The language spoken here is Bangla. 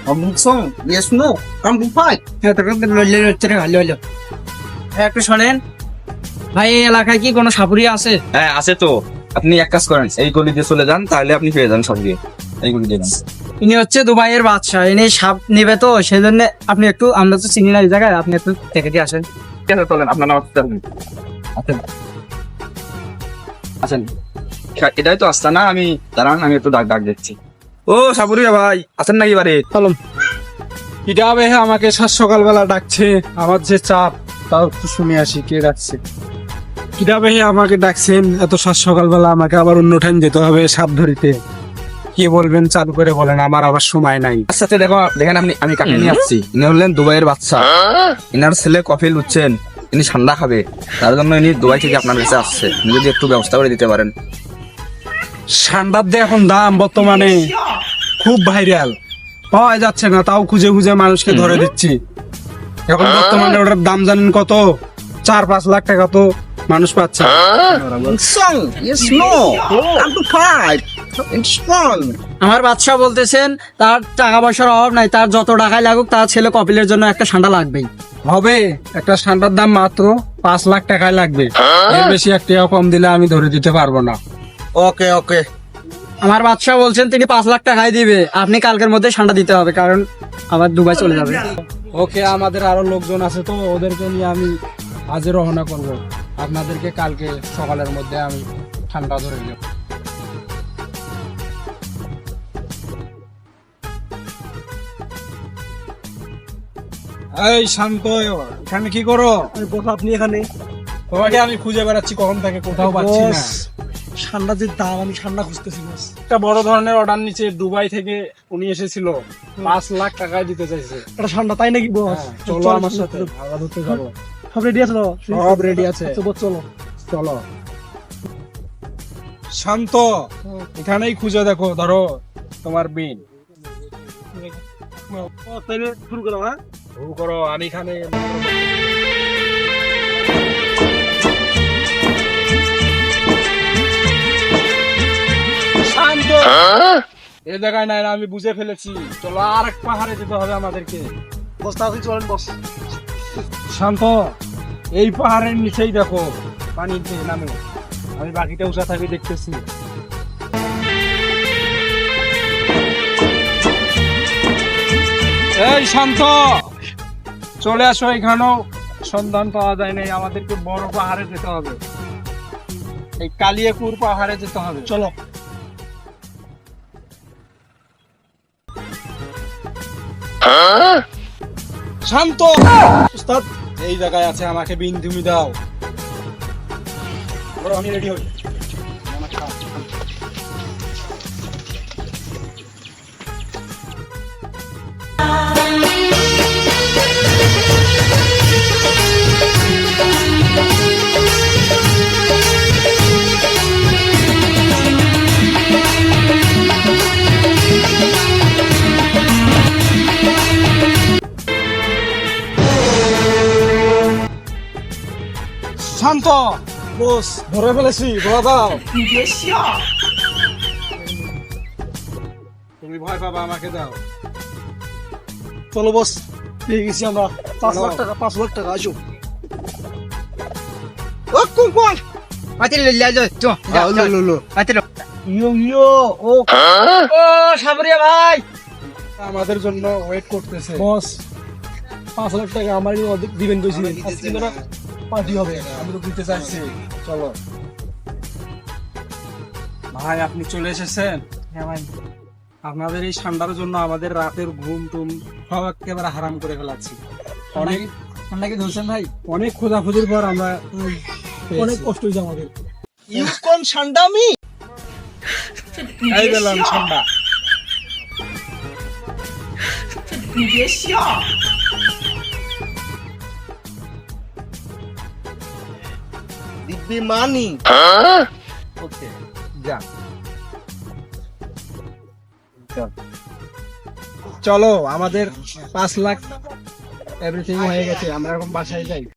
Song, yes, no, come to fight. একটু শোনেন ভাই, এই এলাকায় কি কোনো সাপুরিয়া আছে? হ্যাঁ আছে তো। আপনি এক কাজ করেন, এই গলি দিয়ে চলে যান, তাহলে আপনি পেয়ে যান সঙ্গে। এই গলি দিয়ে যান। ইনি হচ্ছে দুবাইয়ের বাদশাহ, ইনি সাপ নেবে তো সেই জন্য আপনি একটু, আমরা তো চিনি না এই জায়গায়, আপনি একটু দেখে দিয়ে আসেন। ঠিক আছে চলেন, আপনার নাম আসেন। আসেন, এটাই তো আস্তানা। আমি দাঁড়ান, আমি একটু ডাক দিচ্ছি। ও সাপুরিয়া ভাই, আছেন নাকি বাড়ি? চলুন। কিটা বে আমাকে সাত সকালবেলা ডাকছে, আমার যে চাপ তাও একটু শুনে আসি কে ডাকছে। কিটা বে আমাকে ডাকছেন এত সাত সকালবেলা, আমাকে আবার অন্য টাইম যেতে হবে সাপ ধরিতে। কি বলবেন চালু করে বলেন, আমার আবার সময় নাই। আচ্ছা আচ্ছা, দেখেন আমি কাকে নিয়ে আসছি। ইনি হলেন দুবাইয়ের বাদশা। ইনার ছেলে কফিল উঠছেন, ইনি ঠান্ডা খাবে, তার জন্য ইনি দুবাই থেকে আপনার কাছে আসছে। ইনি যদি একটু ব্যবস্থা করে দিতে পারেন। ঠান্ডার দিয়ে এখন দাম বর্তমানে খুব ভাইরাল, পাওয়া যাচ্ছে না, তাও খুঁজে খুঁজে মানুষকে ধরে দিচ্ছি। এখন বর্তমানে ওটার দাম জানেন কত? 4-5 লাখ টাকা তো মানুষ পাচ্ছে। Song, yes, no, come to fight. It's fun. আমার বাদশাহ বলতেছেন তার টাকা পয়সার অভাব নাই, তার যত টাকাই লাগুক তার ছেলে কপিলের জন্য একটা ঠান্ডা লাগবেই। হবে, একটা ঠান্ডার দাম মাত্র 5 লাখ টাকায় লাগবে। এর বেশি এক টাকা কম দিলে আমি ধরে দিতে পারবো না। Okay, okay. আমার বাদশাহ বলছেন তিনি 5 লাখ টাকাই দিবে, আপনি কালকের মধ্যে ঠান্ডা দিতে হবে, কারণ আবার দুবাই চলে যাবে। ওকে, আমাদের আরো লোকজন আছে তো, ওদেরকে নিয়ে আমি আজই রওনা করবো। আপনাদেরকে কালকে সকালের মধ্যে আমি ঠান্ডা ধরে দেব। এই শান্ত, এখানে কি করো? আপনি এখানে তোমাকে আমি খুঁজে বেড়াচ্ছি কখন থেকে, কোথাও পাচ্ছি না। ঠান্ডা যে দাম, আমি ঠান্ডা খুঁজতেছি। একটা বড় ধরনের অর্ডার নিচে দুবাই থেকে উনি এসেছিল, 5 লাখ টাকায় দিতে চাইছে। এটা ঠান্ডা তাই নাকি বস? হ্যাঁ, চলো আমার সাথে, ভাড়া ধরতে যাবো। সব রেডি আছে তো? সব রেডি আছে, চলো। চলো। শান্ত, এখানেই খুঁজে দেখো, ধরো তোমার বিন। তাইলে শুরু করো। হ্যাঁ, শুরু করো, আমি এখানে। শান্ত, এ জায়গায় নাই, আমি বুঝে ফেলেছি। চলো, আর এক পাহাড়ে যেতে হবে আমাদেরকে। বস তাড়াতাড়ি চলেন বস। শান্ত, এই পাহাড়ের নিচেই দেখো পানিতে নামে, আমি বাকিটা উষা থাকি দেখতেছি। এই শান্ত, চলে আসো, এখানেও সন্ধান পাওয়া যায় নাই, আমাদেরকে বড় পাহাড়ে যেতে হবে, এই কালিয়াকুর পাহাড়ে যেতে হবে। চলো। শান্ত, উস্তাদ এই জায়গায় আছে, আমাকে বিন তুমি দাও। বড়, আমি রেডি হই। শান্ত, বস ধরে ফেলেছি, বলা দাও। তুমি ভয় পাবা, আমাকে দাও। চলো বস, পেয়ে গেছি আমরা। 5 লাখ টাকা, 5 লাখ টাকা। আসো। ও কোন কোন? ইয়ো ও সাপুরিয়া ভাই, আমাদের জন্য ওয়েট করতেছে। বস, 5 লাখ টাকা আমার অর্ধেক দিবেন কইছিলেন। আজকে না পার্টি হবে। আমি তো দিতে চাইছি। চলো ভাই, আপনি চলে এসেছেন। হ্যাঁ ভাই, আপনাদের এই ঠান্ডার জন্য আমাদের রাতের ঘুম টুম সব একেবারে হারাম করে ফেলাচ্ছি। অনেক ঠান্ডা কি ধরছেন ভাই? অনেক খোঁজাখুঁজির পর আমরা অনেক কষ্ট হয়েছে আমাদের। ইউকন ঠান্ডামি এই দিলাম ঠান্ডা। দিব্যি মানি। ওকে, যা। চলো, আমাদের 5 লাখ এভরিথিং হয়ে গেছে, আমরা এখন বাসায় যাই।